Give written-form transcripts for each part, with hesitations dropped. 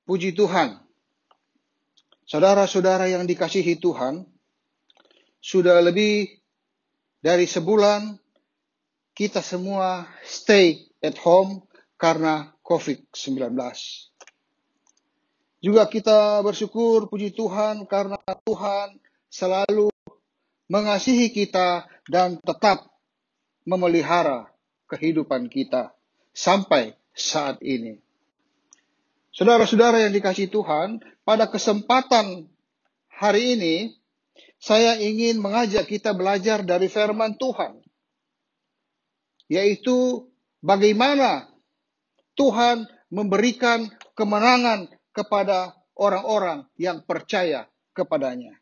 Puji Tuhan, saudara-saudara yang dikasihi Tuhan, sudah lebih dari sebulan kita semua stay at home karena COVID-19. Juga kita bersyukur, puji Tuhan, karena Tuhan selalu mengasihi kita dan tetap memelihara kehidupan kita sampai saat ini. Saudara-saudara yang dikasihi Tuhan, pada kesempatan hari ini, saya ingin mengajak kita belajar dari firman Tuhan, yaitu bagaimana Tuhan memberikan kemenangan kepada orang-orang yang percaya kepadanya.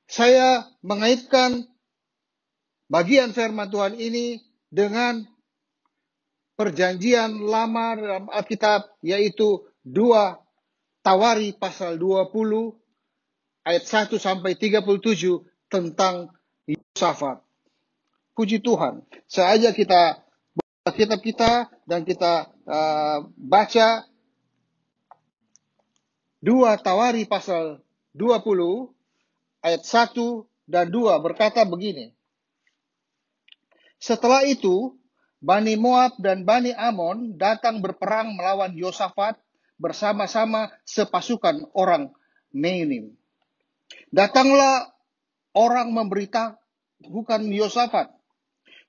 Saya mengaitkan bagian firman Tuhan ini dengan perjanjian lama dalam Alkitab, yaitu 2 Tawari pasal 20 ayat 1 sampai 37 tentang Yosafat. Puji Tuhan. Saya ajak kita buka kitab kita dan kita baca 2 Tawari pasal 20 ayat 1 dan 2 berkata begini. Setelah itu, Bani Moab dan Bani Amon datang berperang melawan Yosafat bersama-sama sepasukan orang Meunim. Datanglah orang memberitahukan Yosafat,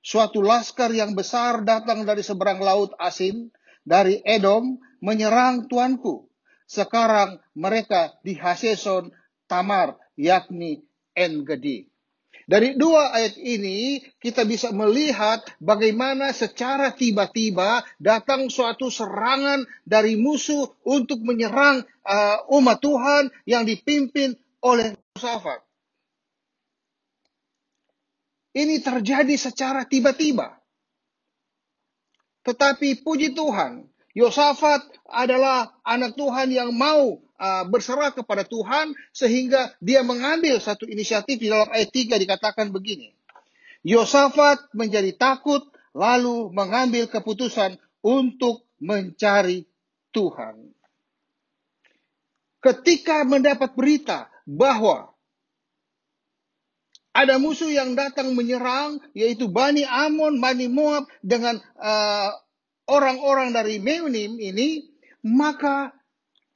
suatu laskar yang besar datang dari seberang laut Asin, dari Edom, menyerang tuanku. Sekarang mereka di Haseson Tamar, yakni En-Gedi. Dari 2 ayat ini, kita bisa melihat bagaimana secara tiba-tiba datang suatu serangan dari musuh untuk menyerang umat Tuhan yang dipimpin oleh Yosafat. Ini terjadi secara tiba-tiba. Tetapi puji Tuhan, Yosafat adalah anak Tuhan yang mau berserah kepada Tuhan, sehingga dia mengambil satu inisiatif. Di dalam ayat 3 dikatakan begini. Yosafat menjadi takut, lalu mengambil keputusan untuk mencari Tuhan. Ketika mendapat berita bahwa ada musuh yang datang menyerang, yaitu Bani Amon, Bani Moab, dengan orang-orang dari Meunim ini, maka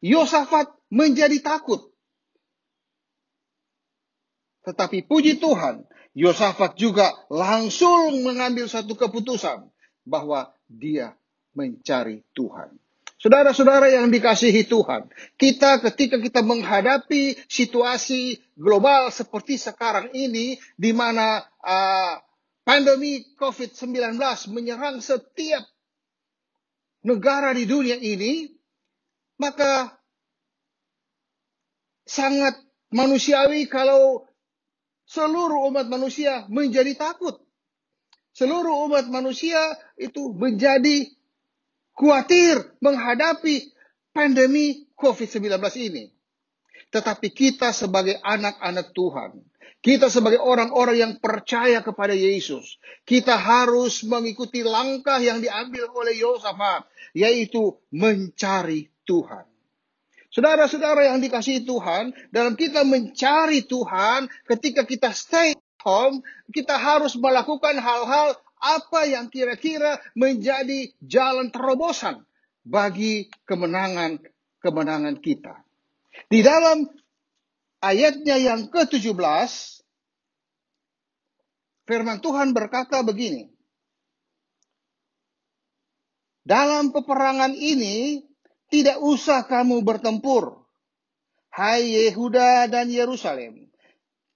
Yosafat menjadi takut. Tetapi puji Tuhan, Yosafat juga langsung mengambil satu keputusan bahwa dia mencari Tuhan. Saudara-saudara yang dikasihi Tuhan, ketika kita menghadapi situasi global seperti sekarang ini, di mana pandemi COVID-19 menyerang setiap negara di dunia ini, maka sangat manusiawi kalau seluruh umat manusia menjadi takut. Seluruh umat manusia itu menjadi khawatir menghadapi pandemi COVID-19 ini. Tetapi kita sebagai anak-anak Tuhan, kita sebagai orang-orang yang percaya kepada Yesus, kita harus mengikuti langkah yang diambil oleh Yosafat, yaitu mencari Tuhan. Saudara-saudara yang dikasihi Tuhan, dalam kita mencari Tuhan, ketika kita stay home, kita harus melakukan hal-hal apa yang kira-kira menjadi jalan terobosan bagi kemenangan kita. Di dalam ayatnya yang ke-17, firman Tuhan berkata begini. Dalam peperangan ini, tidak usah kamu bertempur, hai Yehuda dan Yerusalem.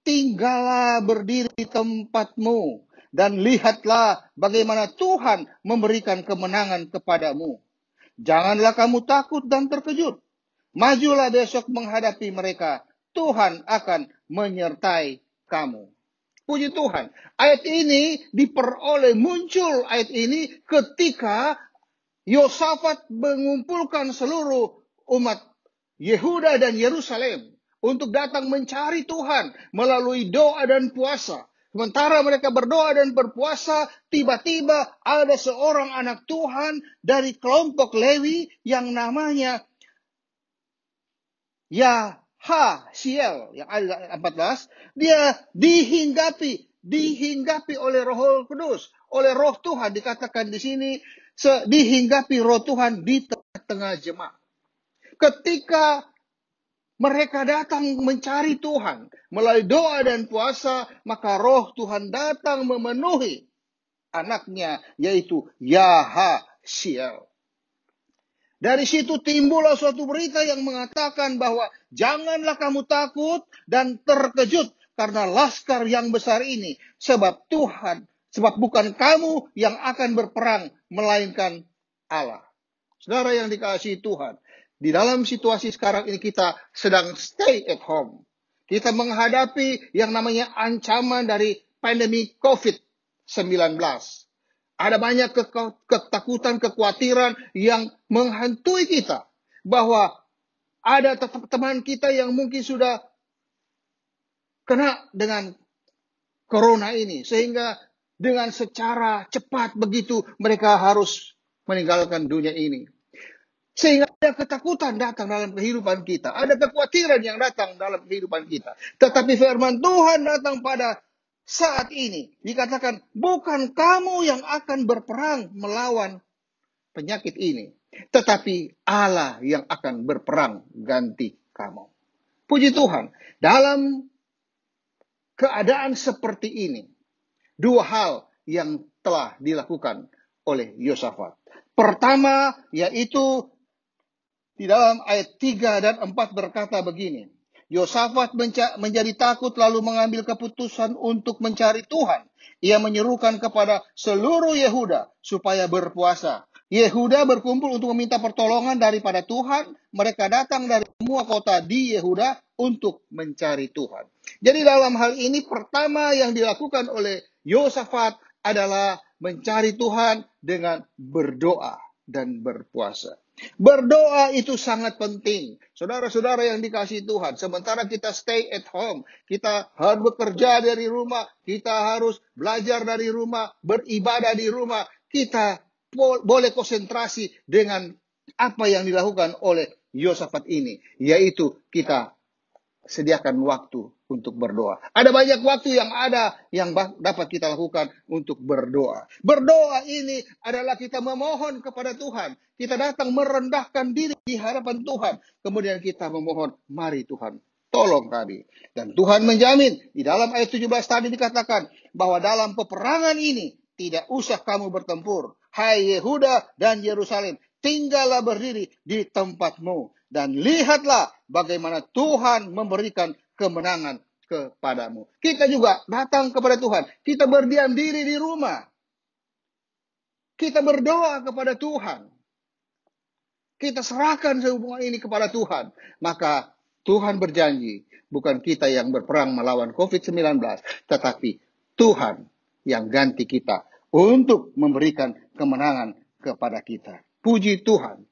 Tinggallah berdiri di tempatmu, dan lihatlah bagaimana Tuhan memberikan kemenangan kepadamu. Janganlah kamu takut dan terkejut. Majulah besok menghadapi mereka. Tuhan akan menyertai kamu. Puji Tuhan. Ayat ini muncul ayat ini ketika Yosafat mengumpulkan seluruh umat Yehuda dan Yerusalem untuk datang mencari Tuhan melalui doa dan puasa. Sementara mereka berdoa dan berpuasa, tiba-tiba ada seorang anak Tuhan dari kelompok Lewi yang namanya Yahasiel, yang ada 14, dia dihinggapi oleh Roh Kudus, oleh Roh Tuhan. Dikatakan di sini dihinggapi Roh Tuhan di tengah-tengah jemaat. Ketika mereka datang mencari Tuhan melalui doa dan puasa, maka Roh Tuhan datang memenuhi anaknya, yaitu Yahasiel. Dari situ timbullah suatu berita yang mengatakan bahwa janganlah kamu takut dan terkejut karena laskar yang besar ini, sebab bukan kamu yang akan berperang, melainkan Allah. Saudara yang dikasihi Tuhan, di dalam situasi sekarang ini kita sedang stay at home. Kita menghadapi yang namanya ancaman dari pandemi COVID-19. Ada banyak ketakutan, kekhawatiran yang menghantui kita. Bahwa ada teman kita yang mungkin sudah kena dengan corona ini. Sehingga dengan secara cepat begitu mereka harus meninggalkan dunia ini. Sehingga ada ketakutan datang dalam kehidupan kita. Ada kekhawatiran yang datang dalam kehidupan kita. Tetapi firman Tuhan datang pada saat ini. Dikatakan, bukan kamu yang akan berperang melawan penyakit ini. Tetapi Allah yang akan berperang ganti kamu. Puji Tuhan. Dalam keadaan seperti ini, dua hal yang telah dilakukan oleh Yosafat. Pertama, yaitu di dalam ayat 3 dan 4 berkata begini. Yosafat menjadi takut lalu mengambil keputusan untuk mencari Tuhan. Ia menyerukan kepada seluruh Yehuda supaya berpuasa. Yehuda berkumpul untuk meminta pertolongan daripada Tuhan. Mereka datang dari semua kota di Yehuda untuk mencari Tuhan. Jadi dalam hal ini pertama yang dilakukan oleh Yosafat adalah mencari Tuhan dengan berdoa dan berpuasa. Berdoa itu sangat penting. Saudara-saudara yang dikasihi Tuhan, sementara kita stay at home, kita harus bekerja dari rumah, kita harus belajar dari rumah, beribadah di rumah, kita boleh konsentrasi dengan apa yang dilakukan oleh Yosafat ini, yaitu kita sediakan waktu untuk berdoa. Ada banyak waktu yang dapat kita lakukan untuk berdoa. Berdoa ini adalah kita memohon kepada Tuhan. Kita datang merendahkan diri di hadapan Tuhan. Kemudian kita memohon, mari Tuhan, tolong kami. Dan Tuhan menjamin, di dalam ayat 17 tadi dikatakan, bahwa dalam peperangan ini, tidak usah kamu bertempur. Hai Yehuda dan Yerusalem, tinggallah berdiri di tempatmu. Dan lihatlah bagaimana Tuhan memberikan kemenangan kepadamu. Kita juga datang kepada Tuhan. Kita berdiam diri di rumah. Kita berdoa kepada Tuhan. Kita serahkan sehubungan ini kepada Tuhan. Maka Tuhan berjanji, bukan kita yang berperang melawan COVID-19, tetapi Tuhan yang ganti kita untuk memberikan kemenangan kepada kita. Puji Tuhan.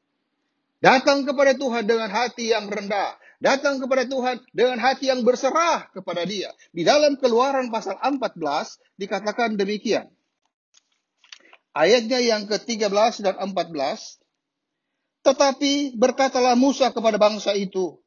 Datang kepada Tuhan dengan hati yang rendah. Datang kepada Tuhan dengan hati yang berserah kepada Dia. Di dalam Keluaran pasal 14 dikatakan demikian. Ayatnya yang ke-13 dan 14. Tetapi berkatalah Musa kepada bangsa itu,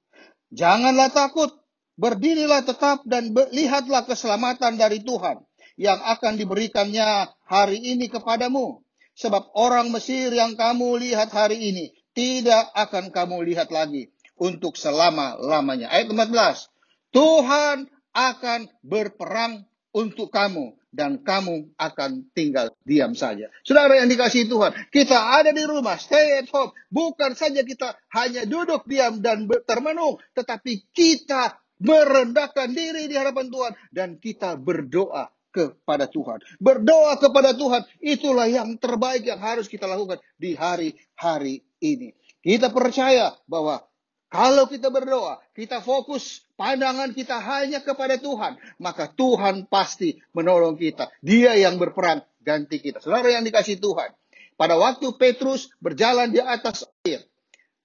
janganlah takut, berdirilah tetap dan lihatlah keselamatan dari Tuhan yang akan diberikannya hari ini kepadamu. Sebab orang Mesir yang kamu lihat hari ini, tidak akan kamu lihat lagi untuk selama-lamanya. Ayat 14. Tuhan akan berperang untuk kamu dan kamu akan tinggal diam saja. Saudara yang dikasihi Tuhan, kita ada di rumah, stay at home. Bukan saja kita hanya duduk diam dan termenung, tetapi kita merendahkan diri di hadapan Tuhan dan kita berdoa kepada Tuhan. Berdoa kepada Tuhan, itulah yang terbaik yang harus kita lakukan di hari-hari ini. Kita percaya bahwa kalau kita berdoa, kita fokus pandangan kita hanya kepada Tuhan, maka Tuhan pasti menolong kita. Dia yang berperang ganti kita. Saudara yang dikasihi Tuhan, pada waktu Petrus berjalan di atas air,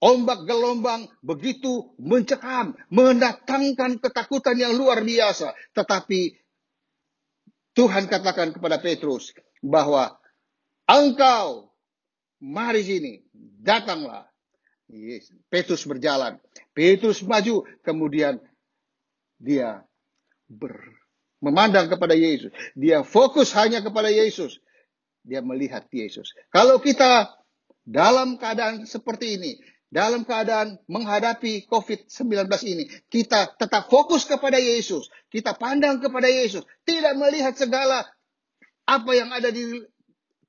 ombak gelombang begitu mencekam, mendatangkan ketakutan yang luar biasa. Tetapi Tuhan katakan kepada Petrus bahwa engkau mari sini, datanglah. Yes. Petrus berjalan, Petrus maju, kemudian dia memandang kepada Yesus. Dia fokus hanya kepada Yesus. Dia melihat Yesus. Kalau kita dalam keadaan seperti ini, dalam keadaan menghadapi COVID-19 ini, kita tetap fokus kepada Yesus. Kita pandang kepada Yesus. Tidak melihat segala apa yang ada di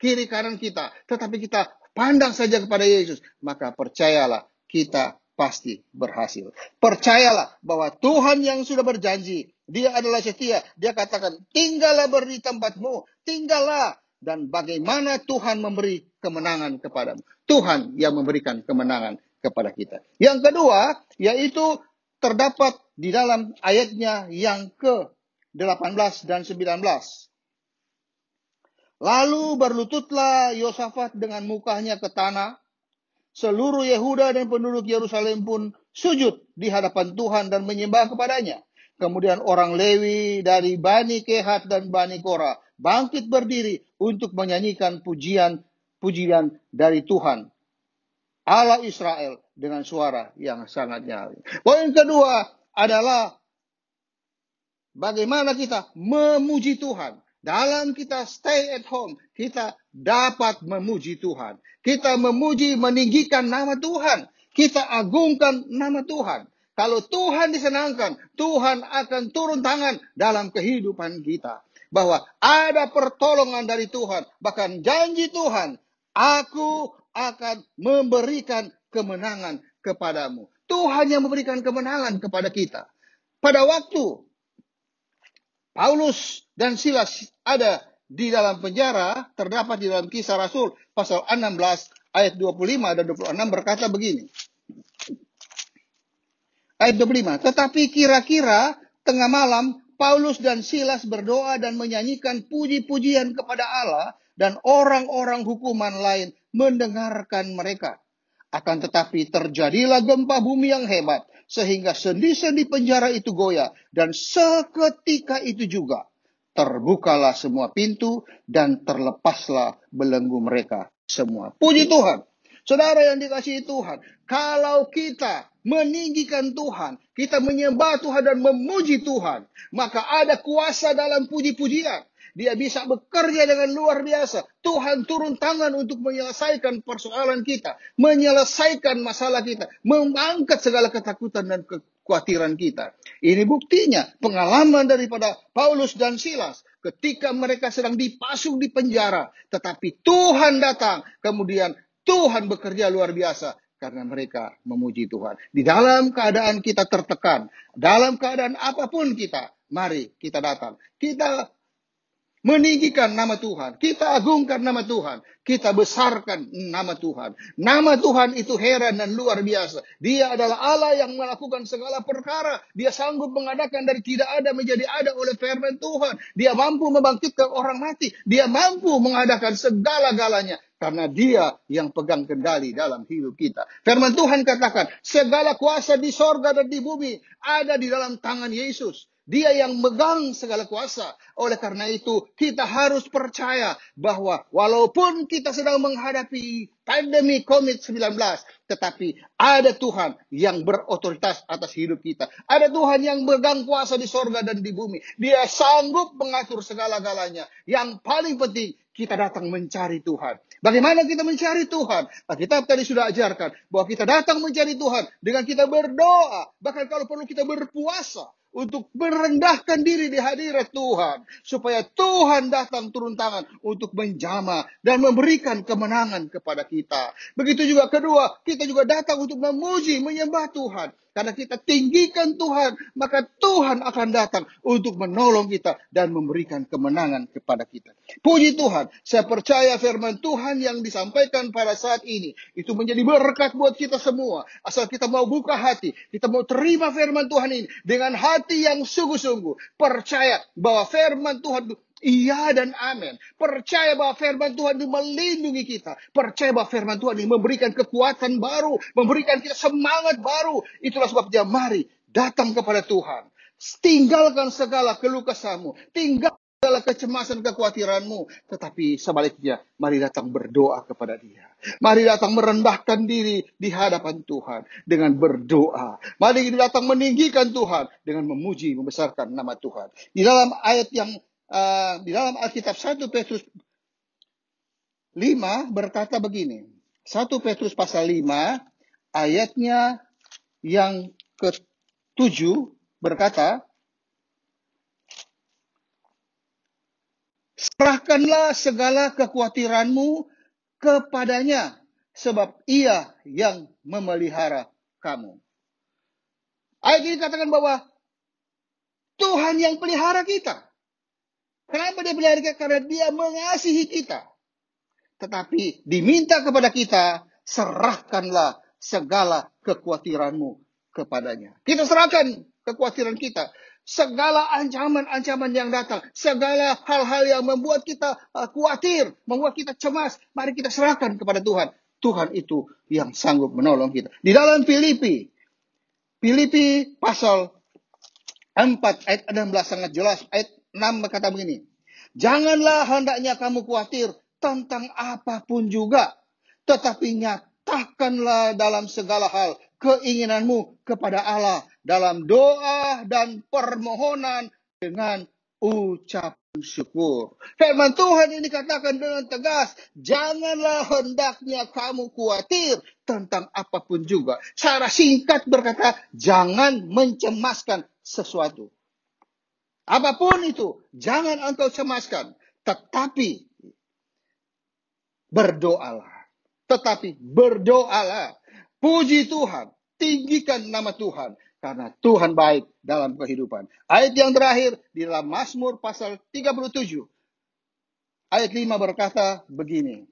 kiri kanan kita. Tetapi kita pandang saja kepada Yesus. Maka percayalah, kita pasti berhasil. Percayalah bahwa Tuhan yang sudah berjanji, Dia adalah setia. Dia katakan, tinggallah di tempatmu. Tinggallah. Dan bagaimana Tuhan memberi kemenangan kepadamu. Tuhan yang memberikan kemenangan kepada kita. Yang kedua, yaitu terdapat di dalam ayatnya yang ke-18 dan 19. Lalu berlututlah Yosafat dengan mukanya ke tanah. Seluruh Yehuda dan penduduk Yerusalem pun sujud di hadapan Tuhan dan menyembah kepadanya. Kemudian orang Lewi dari Bani Kehat dan Bani Korah bangkit berdiri untuk menyanyikan pujian dari Tuhan Allah Israel dengan suara yang sangat nyaring. Poin kedua adalah bagaimana kita memuji Tuhan. Dalam kita stay at home, kita dapat memuji Tuhan. Kita memuji, meninggikan nama Tuhan. Kita agungkan nama Tuhan. Kalau Tuhan disenangkan, Tuhan akan turun tangan dalam kehidupan kita. Bahwa ada pertolongan dari Tuhan. Bahkan janji Tuhan, aku akan memberikan kemenangan kepadamu. Tuhan yang memberikan kemenangan kepada kita. Pada waktu Paulus dan Silas ada di dalam penjara, terdapat di dalam Kisah Rasul pasal 16 ayat 25 dan 26 berkata begini. Ayat 25, tetapi kira-kira tengah malam Paulus dan Silas berdoa dan menyanyikan puji-pujian kepada Allah dan orang-orang hukuman lain mendengarkan mereka. Akan tetapi terjadilah gempa bumi yang hebat sehingga sendi-sendi penjara itu goyah dan seketika itu juga terbukalah semua pintu dan terlepaslah belenggu mereka semua. Puji Tuhan. Saudara yang dikasihi Tuhan, kalau kita meninggikan Tuhan, kita menyembah Tuhan dan memuji Tuhan, maka ada kuasa dalam puji-pujian. Dia bisa bekerja dengan luar biasa. Tuhan turun tangan untuk menyelesaikan persoalan kita, menyelesaikan masalah kita, mengangkat segala ketakutan dan kekhawatiran kita. Ini buktinya pengalaman daripada Paulus dan Silas ketika mereka sedang dipasung di penjara, tetapi Tuhan datang, kemudian Tuhan bekerja luar biasa karena mereka memuji Tuhan. Di dalam keadaan kita tertekan, dalam keadaan apapun kita, mari kita datang. Kita meninggikan nama Tuhan. Kita agungkan nama Tuhan. Kita besarkan nama Tuhan. Nama Tuhan itu heran dan luar biasa. Dia adalah Allah yang melakukan segala perkara. Dia sanggup mengadakan dari tidak ada menjadi ada oleh firman Tuhan. Dia mampu membangkitkan orang mati. Dia mampu mengadakan segala-galanya. Karena dia yang pegang kendali dalam hidup kita. Firman Tuhan katakan, segala kuasa di sorga dan di bumi ada di dalam tangan Yesus. Dia yang megang segala kuasa. Oleh karena itu, kita harus percaya bahwa walaupun kita sedang menghadapi pandemi COVID-19, tetapi ada Tuhan yang berotoritas atas hidup kita. Ada Tuhan yang megang kuasa di sorga dan di bumi. Dia sanggup mengatur segala-galanya. Yang paling penting, kita datang mencari Tuhan. Bagaimana kita mencari Tuhan? Alkitab tadi sudah ajarkan bahwa kita datang mencari Tuhan dengan kita berdoa. Bahkan kalau perlu kita berpuasa untuk merendahkan diri di hadirat Tuhan. Supaya Tuhan datang turun tangan untuk menjamah dan memberikan kemenangan kepada kita. Begitu juga kedua, kita juga datang untuk memuji, menyembah Tuhan. Karena kita tinggikan Tuhan, maka Tuhan akan datang untuk menolong kita dan memberikan kemenangan kepada kita. Puji Tuhan, saya percaya firman Tuhan yang disampaikan pada saat ini, itu menjadi berkat buat kita semua. Asal kita mau buka hati, kita mau terima firman Tuhan ini dengan hati yang sungguh-sungguh. Percaya bahwa firman Tuhan itu iya dan amin. Percaya bahwa firman Tuhan itu melindungi kita. Percaya bahwa firman Tuhan ini memberikan kekuatan baru. Memberikan kita semangat baru. Itulah sebabnya mari datang kepada Tuhan. Tinggalkan segala keluh kesahmu. Tinggal segala kecemasan, kekhawatiranmu. Tetapi sebaliknya, mari datang berdoa kepada Dia. Mari datang merendahkan diri di hadapan Tuhan dengan berdoa. Mari datang meninggikan Tuhan dengan memuji, membesarkan nama Tuhan. Di dalam ayat yang di dalam Alkitab 1 Petrus 5 berkata begini. 1 Petrus pasal 5 ayatnya yang ke-7 berkata, serahkanlah segala kekhawatiranmu kepadanya, sebab Ia yang memelihara kamu. Ayat ini katakan bahwa Tuhan yang pelihara kita. Kenapa Dia pelihara kita? Karena Dia mengasihi kita. Tetapi diminta kepada kita, serahkanlah segala kekhawatiranmu kepadanya. Kita serahkan kekhawatiran kita. Segala ancaman-ancaman yang datang, segala hal-hal yang membuat kita khawatir, membuat kita cemas, mari kita serahkan kepada Tuhan. Tuhan itu yang sanggup menolong kita. Di dalam Filipi pasal 4 ayat 16 sangat jelas. Ayat 6 berkata begini. Janganlah hendaknya kamu khawatir tentang apapun juga, tetapi nyatakanlah dalam segala hal keinginanmu kepada Allah dalam doa dan permohonan dengan ucapan syukur. Firman Tuhan ini katakan dengan tegas, janganlah hendaknya kamu khawatir tentang apapun juga. Secara singkat berkata, jangan mencemaskan sesuatu. Apapun itu, jangan engkau cemaskan, tetapi berdoalah. Puji Tuhan, tinggikan nama Tuhan, karena Tuhan baik dalam kehidupan. Ayat yang terakhir di dalam Mazmur pasal 37. Ayat 5 berkata begini.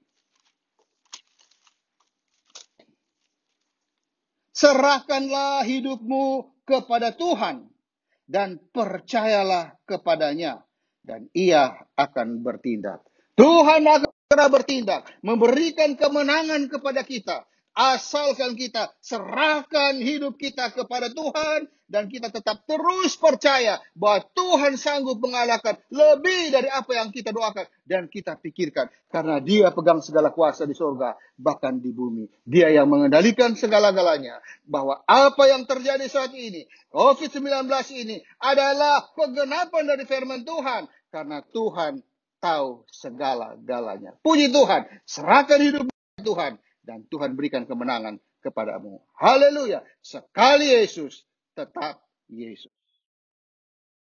Serahkanlah hidupmu kepada Tuhan dan percayalah kepadanya, dan Ia akan bertindak. Tuhan akan bertindak, memberikan kemenangan kepada kita. Asalkan kita serahkan hidup kita kepada Tuhan dan kita tetap terus percaya bahwa Tuhan sanggup mengalahkan lebih dari apa yang kita doakan dan kita pikirkan. Karena Dia pegang segala kuasa di surga, bahkan di bumi. Dia yang mengendalikan segala-galanya. Bahwa apa yang terjadi saat ini, COVID-19 ini adalah penggenapan dari firman Tuhan. Karena Tuhan tahu segala-galanya. Puji Tuhan, serahkan hidup Tuhan. Dan Tuhan berikan kemenangan kepadamu. Haleluya. Sekali Yesus, tetap Yesus.